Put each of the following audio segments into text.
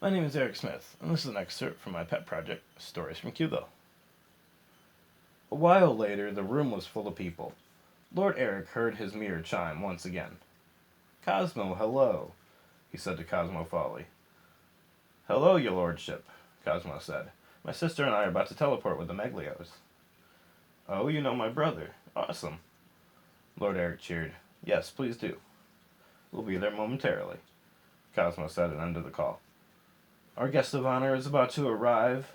My name is Eric Smith, and this is an excerpt from my pet project, Stories from Q-Ville. A while later, the room was full of people. Lord Eriq heard his mirror chime once again. "Cosmo, hello," he said to Cosmo Folly. "Hello, your lordship," Cosmo said. "My sister and I are about to teleport with the Maglios." "Oh, you know my brother. Awesome." Lord Eriq cheered. "Yes, please do." "We'll be there momentarily," Cosmo said and ended the call. "Our guest of honor is about to arrive,"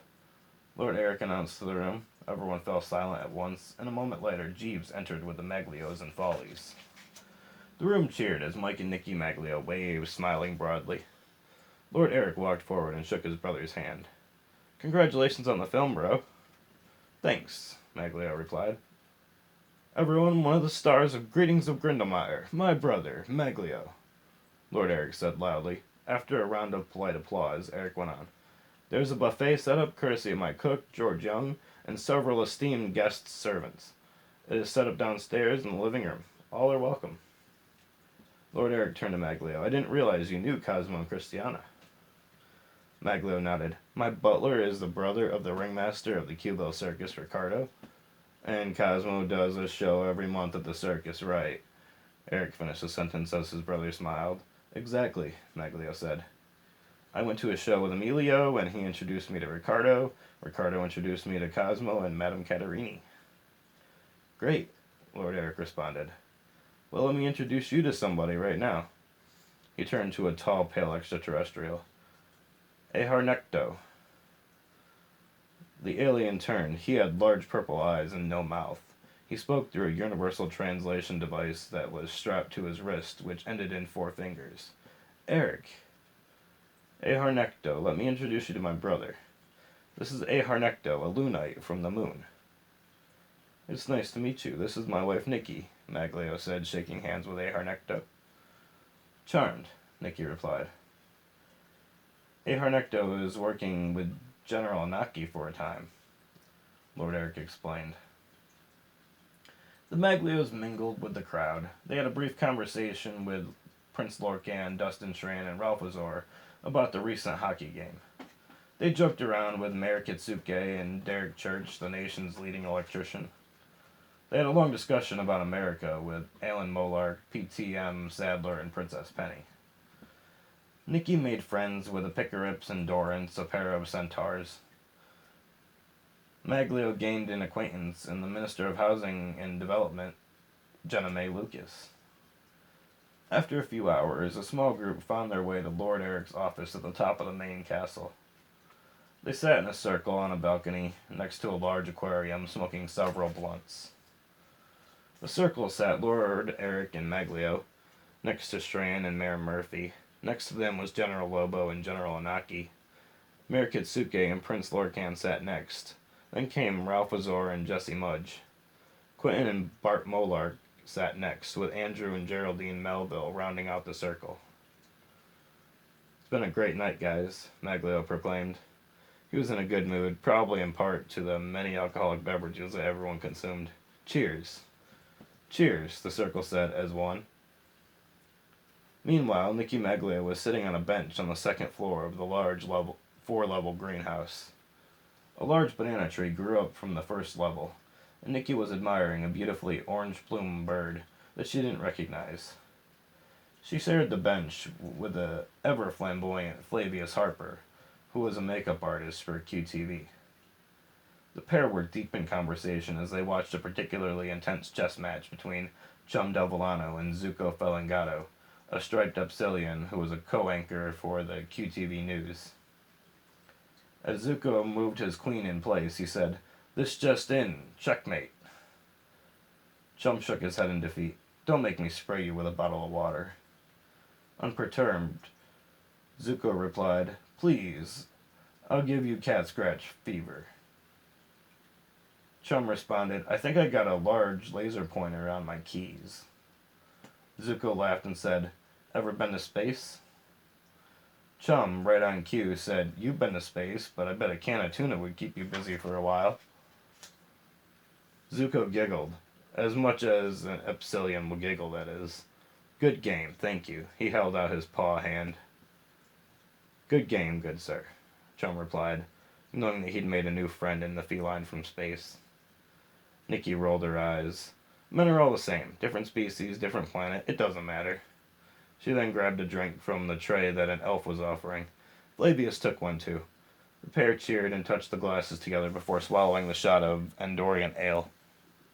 Lord Eriq announced to the room. Everyone fell silent at once, and a moment later Jeeves entered with the Maglios and Follies. The room cheered as Mike and Nicky Maglio waved, smiling broadly. Lord Eriq walked forward and shook his brother's hand. "Congratulations on the film, bro." "Thanks," Maglio replied. "Everyone, one of the stars of Greetings of Grindelmeyer, my brother, Maglio," Lord Eriq said loudly. After a round of polite applause, Eriq went on. "There's a buffet set up courtesy of my cook, George Young, and several esteemed guest servants. It is set up downstairs in the living room. All are welcome." Lord Eriq turned to Maglio. "I didn't realize you knew Cosmo and Christiana." Maglio nodded. "My butler is the brother of the ringmaster of the Q-Ville circus, Ricardo. And Cosmo does a show every month at the circus, right?" Eriq finished the sentence as his brother smiled. "Exactly," Maglio said. "I went to a show with Emilio, and he introduced me to Ricardo. Ricardo introduced me to Cosmo and Madame Caterini." "Great," Lord Eriq responded. "Well, let me introduce you to somebody right now." He turned to a tall, pale extraterrestrial. "Eharnecto." The alien turned. He had large purple eyes and no mouth. He spoke through a universal translation device that was strapped to his wrist, which ended in 4 fingers. "Eriq." "Eharnecto, let me introduce you to my brother. This is Eharnecto, a Lunite from the moon." "It's nice to meet you. This is my wife, Nicky," Maglio said, shaking hands with Eharnecto. "Charmed," Nicky replied. "Eharnecto is working with General Anaki for a time," Lord Eriq explained. The Maglios mingled with the crowd. They had a brief conversation with Prince Lorcan, Dustin Schran, and Ralph Azor about the recent hockey game. They joked around with Mayor Kitsuke and Derek Church, the nation's leading electrician. They had a long discussion about America with Alan Molark, PTM, Sadler, and Princess Penny. Nicky made friends with the Pickerips and Dorrance, a pair of centaurs. Maglio gained an acquaintance in the Minister of Housing and Development, Jenna May Lucas. After a few hours, a small group found their way to Lord Eriq's office at the top of the main castle. They sat in a circle on a balcony next to a large aquarium, smoking several blunts. The circle sat Lord Eriq and Maglio, next to Strand and Mayor Murphy. Next to them was General Lobo and General Anaki. Mayor Kitsuke and Prince Lorcan sat next. Then came Ralph Azor and Jesse Mudge. Quentin and Bart Molark sat next, with Andrew and Geraldine Melville rounding out the circle. "It's been a great night, guys," Maglio proclaimed. He was in a good mood, probably in part to the many alcoholic beverages that everyone consumed. "Cheers." "Cheers," the circle said as one. Meanwhile, Nicky Maglio was sitting on a bench on the second floor of the large 4-level greenhouse. A large banana tree grew up from the first level, and Nicky was admiring a beautifully orange-plumed bird that she didn't recognize. She shared the bench with the ever-flamboyant Flavius Harper, who was a makeup artist for QTV. The pair were deep in conversation as they watched a particularly intense chess match between Chum Del Villano and Zuko Felingato, a striped Epsilon who was a co-anchor for the QTV News. As Zuko moved his queen in place, he said, "This just in, checkmate." Chum shook his head in defeat. "Don't make me spray you with a bottle of water." Unperturbed, Zuko replied, "Please, I'll give you cat scratch fever." Chum responded, "I think I got a large laser pointer on my keys." Zuko laughed and said, "Ever been to space?" Chum, right on cue, said, "You've been to space, but I bet a can of tuna would keep you busy for a while." Zuko giggled, as much as an Epsilon will giggle, that is. "Good game, thank you." He held out his paw hand. Good game, good sir, Chum replied, knowing that he'd made a new friend in the feline from space. Nikki rolled her eyes. Men are all the same. Different species, different planet. It doesn't matter. She then grabbed a drink from the tray that an elf was offering. Flavius took one too. The pair cheered and touched the glasses together before swallowing the shot of Andorian ale.